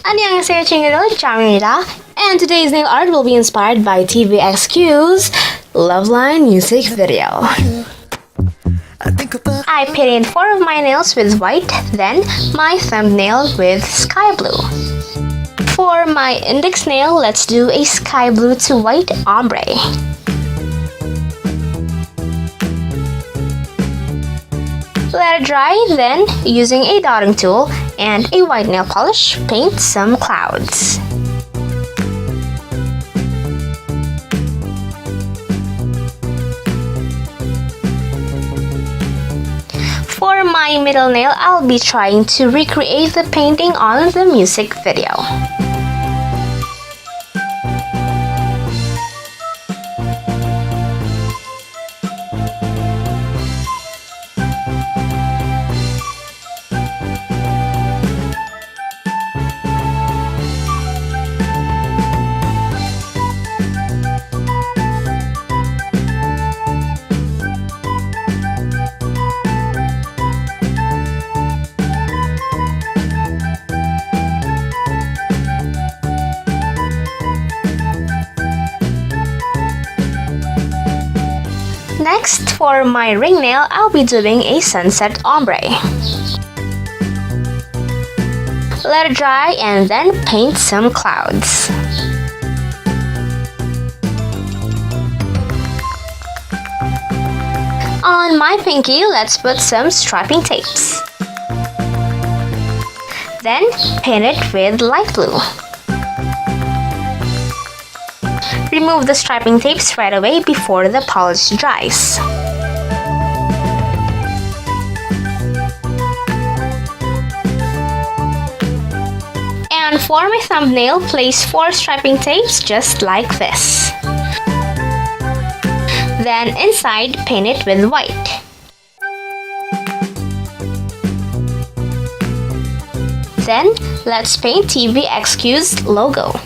안녕하세요 친구들, Charm입니다. And today's nail art will be inspired by TVXQ's Love Line music video. I painted 4 of my nails with white, then my thumbnail with sky blue. For my index nail, let's do a sky blue to white ombre. Let it dry, then using a dotting tool and a white nail polish, paint some clouds. For my middle nail, I'll be trying to recreate the painting on the music video. Next, for my ring nail, I'll be doing a sunset ombre. Let it dry and then paint some clouds. On my pinky, let's put some striping tapes. Then paint it with light blue. Remove the striping tapes right away before the polish dries. And for my thumbnail, place 4 striping tapes just like this. Then inside, paint it with white. Then let's paint TVXQ's logo.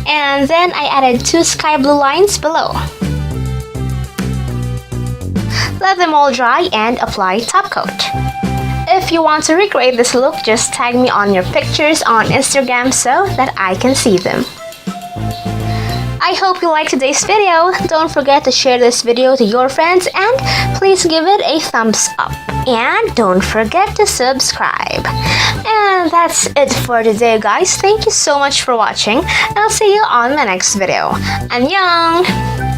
And then I added 2 sky blue lines below. Let them all dry and apply top coat. If you want to recreate this look, just tag me on your pictures on Instagram so that I can see them. I hope you liked today's video. Don't forget to share this video to your friends and please give it a thumbs up. And don't forget to subscribe. And that's it for today, guys. Thank you so much for watching. And I'll see you on my next video. Annyeong!